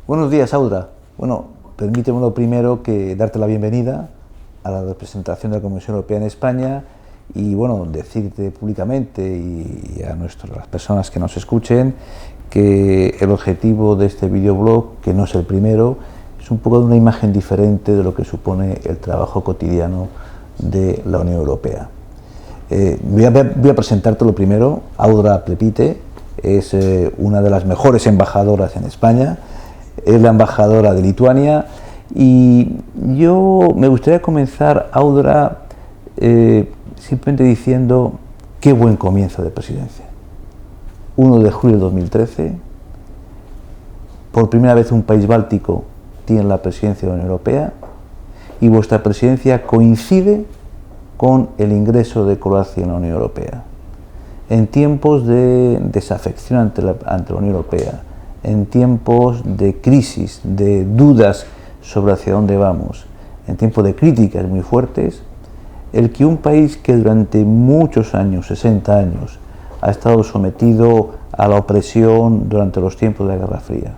Buenos días, Audra. Bueno, permíteme lo primero que darte la bienvenida a la representación de la Comisión Europea en España y, bueno, decirte públicamente y a las personas que nos escuchen que el objetivo de este videoblog, que no es el primero, es un poco de una imagen diferente de lo que supone el trabajo cotidiano de la Unión Europea. Voy a presentarte lo primero. Audra Plepite es una de las mejores embajadoras en España, es la embajadora de Lituania y yo me gustaría comenzar, Audra, simplemente diciendo qué buen comienzo de presidencia. 1 de julio de 2013, por primera vez un país báltico tiene la presidencia de la Unión Europea y vuestra presidencia coincide con el ingreso de Croacia en la Unión Europea. En tiempos de desafección ante la Unión Europea, en tiempos de crisis, de dudas sobre hacia dónde vamos, en tiempos de críticas muy fuertes, el que un país que durante muchos años, 60 años, ha estado sometido a la opresión durante los tiempos de la Guerra Fría,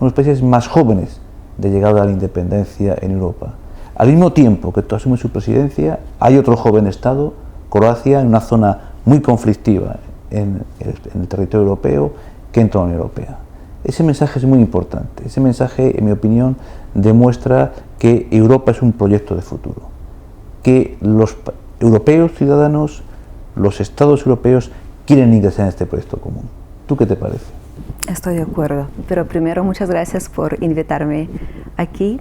uno de los países más jóvenes de llegada a la independencia en Europa. Al mismo tiempo que tú asumes su presidencia, hay otro joven Estado, Croacia, en una zona muy conflictiva en el territorio europeo, que entra a la Unión Europea. Ese mensaje es muy importante. Ese mensaje, en mi opinión, demuestra que Europa es un proyecto de futuro, que los europeos ciudadanos, los Estados europeos, quieren ingresar en este proyecto común. ¿Tú qué te parece? Estoy de acuerdo, pero primero muchas gracias por invitarme aquí.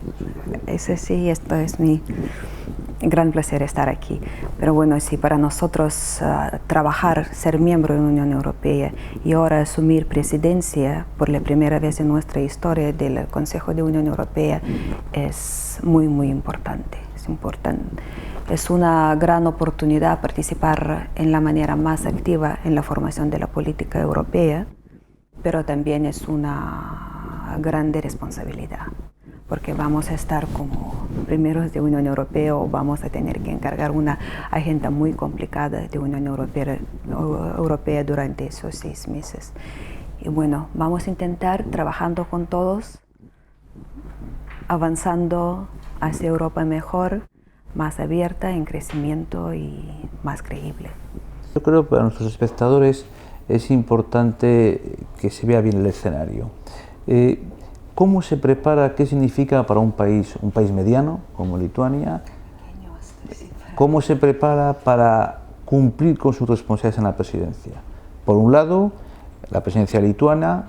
Esto es mi gran placer estar aquí. Pero bueno, sí, para nosotros trabajar, ser miembro de la Unión Europea y ahora asumir presidencia por la primera vez en nuestra historia del Consejo de Unión Europea es muy, muy importante. Es importante. Es una gran oportunidad participar en la manera más activa en la formación de la política europea, pero también es una grande responsabilidad, porque vamos a estar como primeros de Unión Europea o vamos a tener que encargar una agenda muy complicada de Unión Europea durante esos 6 meses. Y bueno, vamos a intentar trabajando con todos, avanzando hacia Europa mejor, más abierta, en crecimiento y más creíble. Yo creo que para nuestros espectadores es importante que se vea bien el escenario. ¿Cómo se prepara, qué significa para un país mediano como Lituania? ¿Cómo se prepara para cumplir con sus responsabilidades en la presidencia? Por un lado, la presidencia lituana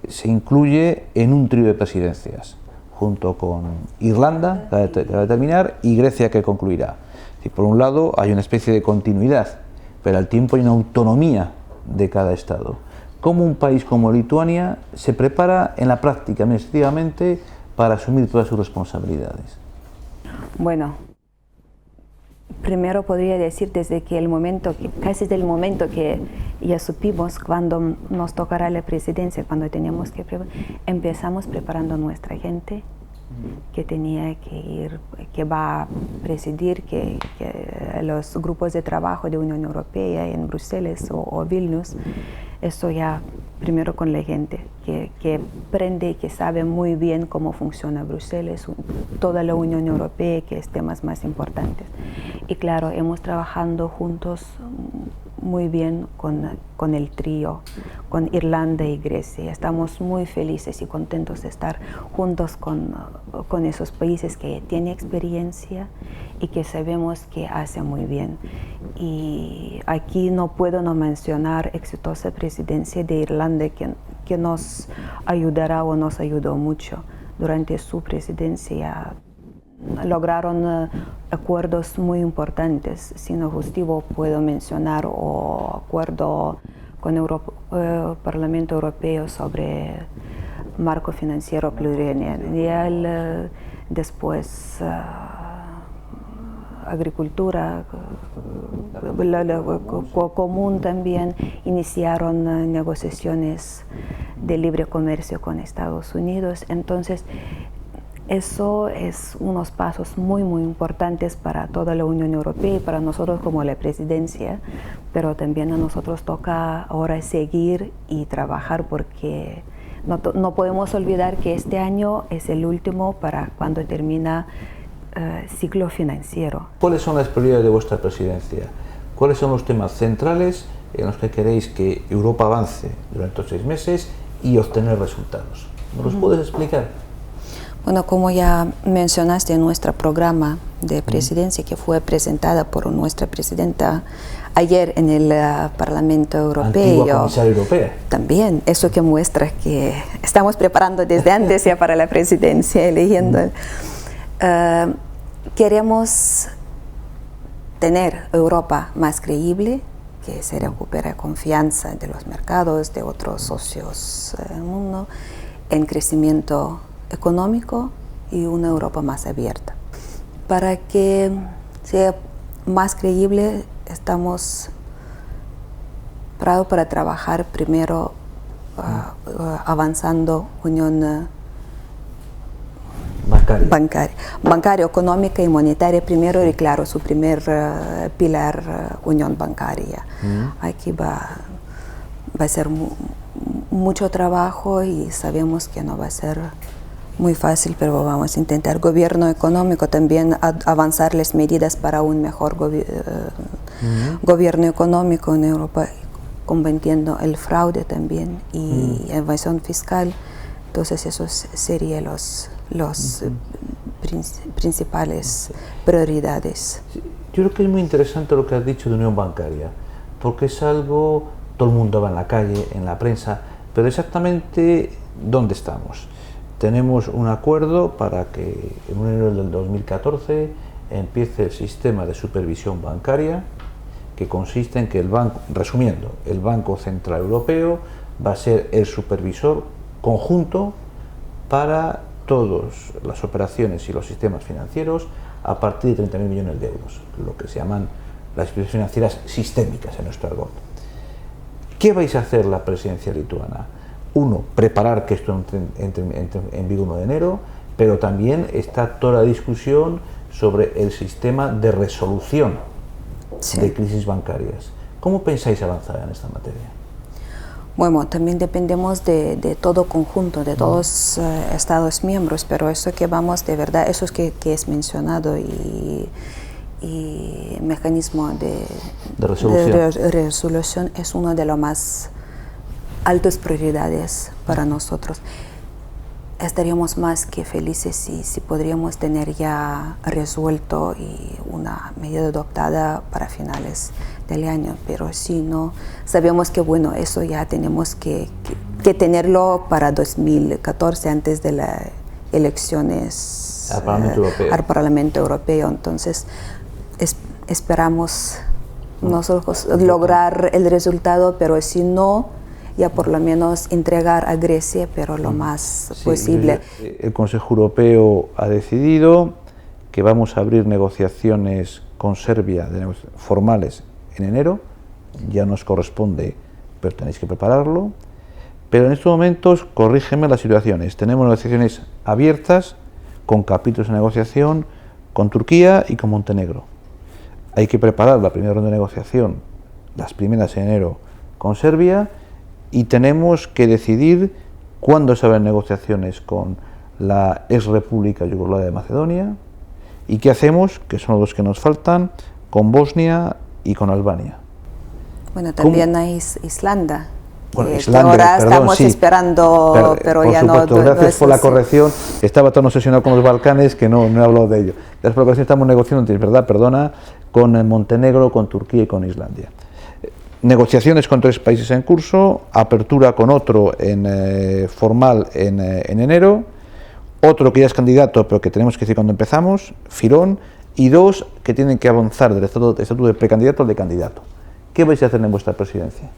se incluye en un trío de presidencias, junto con Irlanda, que va a terminar, y Grecia, que concluirá. Y por un lado hay una especie de continuidad, pero al tiempo hay una autonomía de cada Estado. ¿Cómo un país como Lituania se prepara en la práctica, administrativamente, para asumir todas sus responsabilidades? Bueno, primero podría decir casi del momento que ya supimos cuando nos tocará la presidencia, cuando teníamos que empezamos preparando a nuestra gente que tenía que ir, que va a presidir que los grupos de trabajo de Unión Europea en Bruselas o Vilnius. Eso ya primero con la gente que aprende y que sabe muy bien cómo funciona Bruselas, toda la Unión Europea, que es temas más importantes. Y claro, hemos trabajado juntos muy bien con el trío, con Irlanda y Grecia. Estamos muy felices y contentos de estar juntos con esos países que tienen experiencia y que sabemos que hacen muy bien. Y aquí no puedo no mencionar exitosa presidencia de Irlanda que nos ayudará o nos ayudó mucho durante su presidencia. Lograron acuerdos muy importantes. Sin exhaustivo puedo mencionar o acuerdo con el Parlamento Europeo sobre marco financiero plurianual, después agricultura común también. Iniciaron negociaciones de libre comercio con Estados Unidos. Entonces, eso es unos pasos muy, muy importantes para toda la Unión Europea y para nosotros como la presidencia, pero también a nosotros toca ahora seguir y trabajar porque no podemos olvidar que este año es el último para cuando termina ciclo financiero. ¿Cuáles son las prioridades de vuestra presidencia? ¿Cuáles son los temas centrales en los que queréis que Europa avance durante estos 6 meses y obtener resultados? ¿Nos los puedes explicar? Bueno, como ya mencionaste en nuestro programa de presidencia, que fue presentada por nuestra presidenta ayer en el Parlamento Europeo. Antigua comisaria europea. También, eso que muestra que estamos preparando desde antes ya para la presidencia, eligiendo. Queremos tener Europa más creíble, que se recupere confianza de los mercados, de otros socios del mundo, en crecimiento económico y una Europa más abierta. Para que sea más creíble, estamos preparados para trabajar primero avanzando unión bancaria, económica y monetaria primero, y claro, su primer pilar, unión bancaria. Aquí va a ser mucho trabajo y sabemos que no va a ser muy fácil, pero vamos a intentar. Gobierno económico, también avanzar las medidas para un mejor gobierno económico en Europa, combatiendo el fraude también y evasión fiscal. Entonces esos serían los principales prioridades. Yo creo que es muy interesante lo que has dicho de unión bancaria, porque es algo, todo el mundo va en la calle, en la prensa, pero exactamente ¿dónde estamos? Tenemos un acuerdo para que en enero del 2014 empiece el sistema de supervisión bancaria, que consiste en que el banco, resumiendo, el Banco Central Europeo va a ser el supervisor conjunto para todas las operaciones y los sistemas financieros a partir de 30.000 millones de euros, lo que se llaman las instituciones financieras sistémicas en nuestro argot. ¿Qué vais a hacer la presidencia lituana? Uno, preparar que esto entre en vigor 1 de enero, pero también está toda la discusión sobre el sistema de resolución de crisis bancarias. ¿Cómo pensáis avanzar en esta materia? Bueno, también dependemos de todo conjunto, de todos Estados miembros, pero eso que vamos de verdad, eso es que es mencionado y mecanismo de resolución es uno de los más altas prioridades para nosotros. Estaríamos más que felices si podríamos tener ya resuelto y una medida adoptada para finales del año, pero si no, sabemos que bueno, eso ya tenemos que tenerlo para 2014, antes de las elecciones al Parlamento Europeo. Entonces esperamos nosotros lograr el resultado, pero si no, ya por lo menos entregar a Grecia, pero lo más posible. El Consejo Europeo ha decidido que vamos a abrir negociaciones con Serbia formales en enero, ya nos corresponde, pero tenéis que prepararlo. Pero en estos momentos, corrígeme las situaciones, tenemos negociaciones abiertas con capítulos de negociación con Turquía y con Montenegro. Hay que preparar la primera ronda de negociación, las primeras en enero con Serbia, y tenemos que decidir cuándo se abren negociaciones con la ex República Yugoslavia de Macedonia y qué hacemos, que son los que nos faltan, con Bosnia y con Albania. Bueno, también hay Islandia. Bueno, Islandia, ahora estamos esperando, pero ya supuesto, no. Gracias por la corrección. Estaba tan obsesionado con los Balcanes que no he hablado de ello. Gracias por la corrección. Estamos negociando, es verdad, perdona, con Montenegro, con Turquía y con Islandia. Negociaciones con 3 países en curso, apertura con otro formal en enero, otro que ya es candidato, pero que tenemos que decir cuando empezamos, Firón, y 2 que tienen que avanzar del estatuto de precandidato al de candidato. ¿Qué vais a hacer en vuestra presidencia?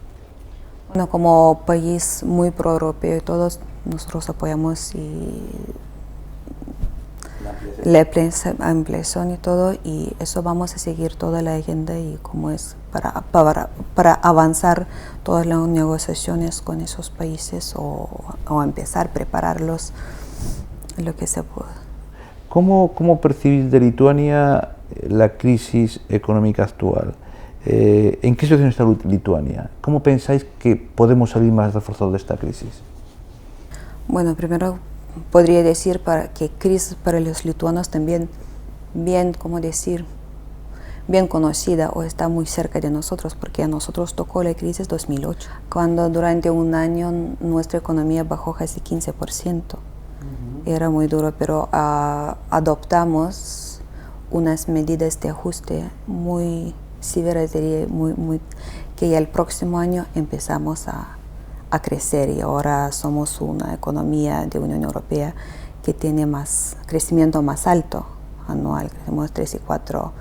Bueno, como país muy pro-europeo y todos, nosotros apoyamos la ampliación y todo, y eso vamos a seguir toda la agenda y como es para avanzar todas las negociaciones con esos países o empezar a prepararlos lo que se pueda. ¿Cómo percibís de Lituania la crisis económica actual? ¿En qué situación está Lituania? ¿Cómo pensáis que podemos salir más reforzados de esta crisis? Bueno, primero podría decir que crisis para los lituanos también bien, ¿cómo decir?, bien conocida o está muy cerca de nosotros, porque a nosotros tocó la crisis 2008, cuando durante un año nuestra economía bajó casi 15%. Era muy duro, pero adoptamos unas medidas de ajuste muy severas, diría, que ya el próximo año empezamos a crecer y ahora somos una economía de Unión Europea que tiene crecimiento más alto anual, crecemos 3 y 4%.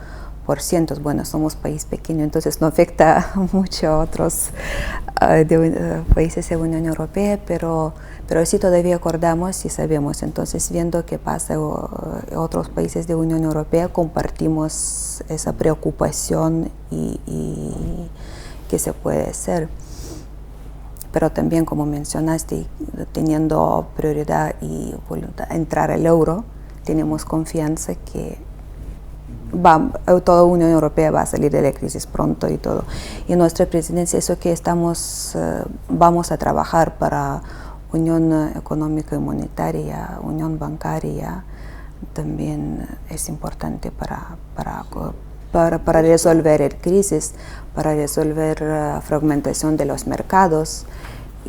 Bueno, somos país pequeño, entonces no afecta mucho a otros países de la Unión Europea, pero sí todavía acordamos y sabemos. Entonces, viendo qué pasa en otros países de la Unión Europea, compartimos esa preocupación y qué se puede hacer. Pero también, como mencionaste, teniendo prioridad y voluntad entrar al euro, tenemos confianza que toda la Unión Europea va a salir de la crisis pronto y todo. Y nuestra presidencia, eso que vamos a trabajar para Unión Económica y Monetaria, Unión Bancaria, también es importante para resolver la crisis, para resolver la fragmentación de los mercados.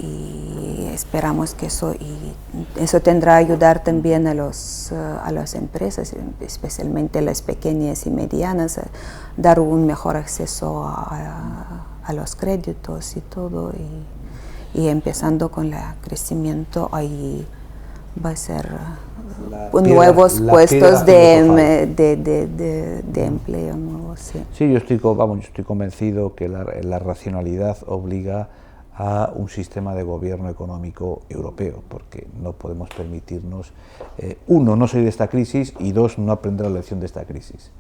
Y esperamos que eso tendrá a ayudar también a las empresas, especialmente las pequeñas y medianas, a dar un mejor acceso a los créditos y todo. Y empezando con el crecimiento, ahí va a ser nuevos puestos de empleo nuevos. Sí. Sí, yo estoy convencido que la racionalidad obliga a un sistema de gobierno económico europeo, porque no podemos permitirnos, uno, no salir de esta crisis y dos, no aprender la lección de esta crisis.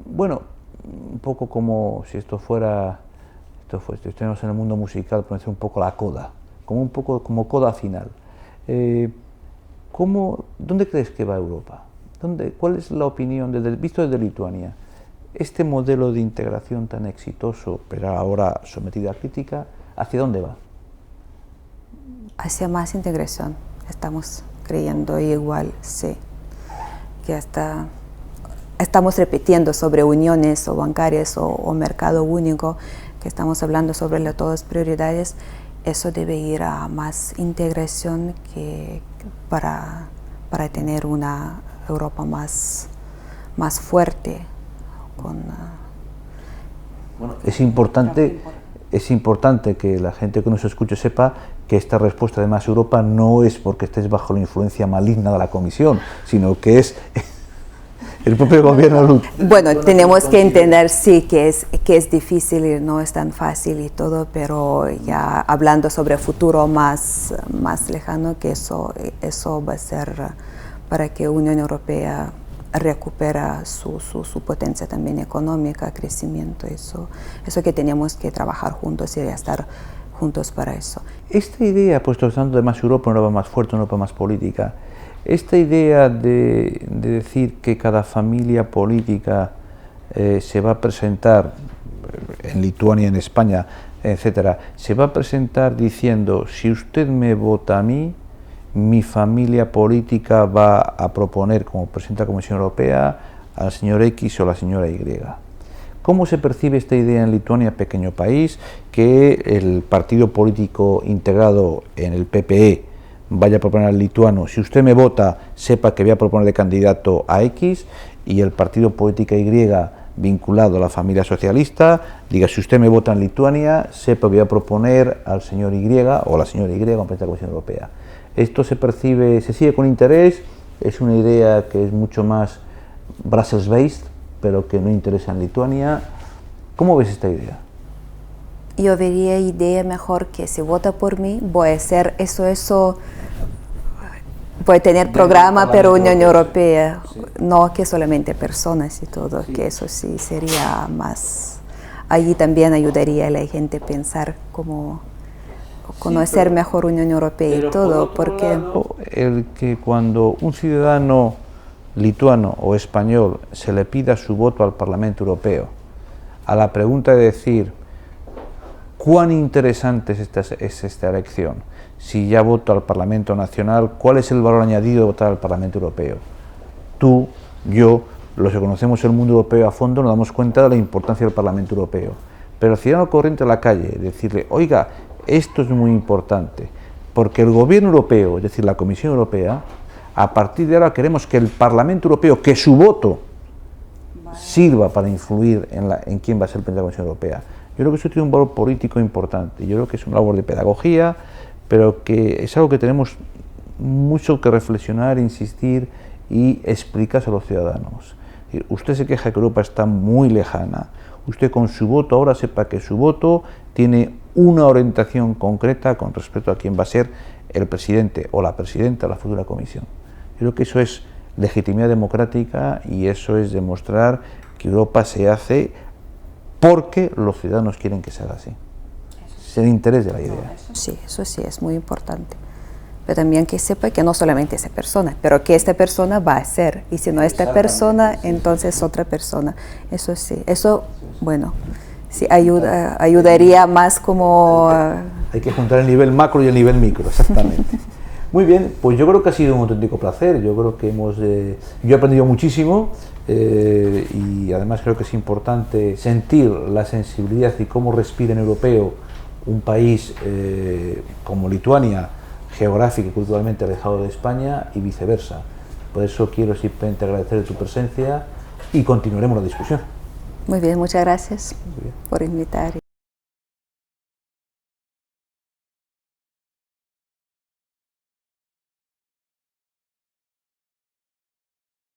Bueno, un poco como si estuviéramos en el mundo musical, ponerse un poco la coda, como coda final. ¿Dónde crees que va Europa? ¿Cuál es la opinión, visto desde Lituania? Este modelo de integración tan exitoso, pero ahora sometido a crítica, ¿hacia dónde va? Hacia más integración. Estamos creyendo igual, sí. Que estamos repitiendo sobre uniones o bancarias o mercado único, que estamos hablando sobre todas las prioridades. Eso debe ir a más integración para tener una Europa más fuerte. Bueno, es importante que la gente que nos escuche sepa que esta respuesta de Más Europa no es porque estés bajo la influencia maligna de la Comisión, sino que es el propio gobierno. Bueno, tenemos que entender, sí, que es difícil y no es tan fácil y todo, pero ya hablando sobre el futuro más lejano, que eso va a ser para que la Unión Europea recupera su potencia también económica, crecimiento, eso que tenemos que trabajar juntos y estar juntos para eso. Esta idea, puesto hablando de Más Europa, una Europa más fuerte, una Europa más política, esta idea de decir que cada familia política se va a presentar, en Lituania, en España, etcétera, se va a presentar diciendo, si usted me vota a mí, mi familia política va a proponer como presidente de la Comisión Europea al señor X o la señora Y. ¿Cómo se percibe esta idea en Lituania, pequeño país, que el partido político integrado en el PPE vaya a proponer al lituano, si usted me vota, sepa que voy a proponer de candidato a X, y el partido político Y vinculado a la familia socialista diga, si usted me vota en Lituania, sepa que voy a proponer al señor Y o a la señora Y como presidente de la Comisión Europea? Esto se sigue con interés, es una idea que es mucho más Brussels-based, pero que no interesa en Lituania. ¿Cómo ves esta idea? Yo vería idea mejor que si vota por mí, voy a hacer eso, voy a tener programa, pero Unión Europea, sí. No que solamente personas y todo, sí. Que eso sí sería más, allí también ayudaría a la gente a pensar cómo conocer mejor Unión Europea y todo, porque el que cuando un ciudadano lituano o español se le pida su voto al Parlamento Europeo, a la pregunta de decir ¿Cuán interesante es esta elección? Si ya voto al Parlamento Nacional, ¿cuál es el valor añadido de votar al Parlamento Europeo? Tú, yo, los que conocemos el mundo europeo a fondo, nos damos cuenta de la importancia del Parlamento Europeo. Pero el ciudadano corriente a la calle, decirle, oiga, esto es muy importante, porque el gobierno europeo, es decir, la Comisión Europea, a partir de ahora queremos que el Parlamento Europeo, que su voto sirva para influir en quién va a ser el presidente de la Comisión Europea. Yo creo que eso tiene un valor político importante. Yo creo que es una labor de pedagogía, pero que es algo que tenemos mucho que reflexionar, insistir y explicar a los ciudadanos. Usted se queja que Europa está muy lejana. Usted con su voto ahora sepa que su voto tiene una orientación concreta con respecto a quién va a ser el presidente o la presidenta de la futura comisión. Yo creo que eso es legitimidad democrática y eso es demostrar que Europa se hace porque los ciudadanos quieren que se haga así. Es el interés de la idea. Eso sí, es muy importante. Pero también que sepa que no solamente esa persona, pero que esta persona va a ser. Y si no esta persona, entonces otra persona. Eso sí, eso, bueno, sí ayudaría más como... Hay que juntar el nivel macro y el nivel micro, exactamente. Muy bien, pues yo creo que ha sido un auténtico placer. Yo creo que yo he aprendido muchísimo y además creo que es importante sentir la sensibilidad y cómo respira en europeo un país como Lituania, geográfica y culturalmente alejado de España y viceversa. Por eso quiero simplemente agradecer tu presencia y continuaremos la discusión. Muy bien, muchas gracias por invitar.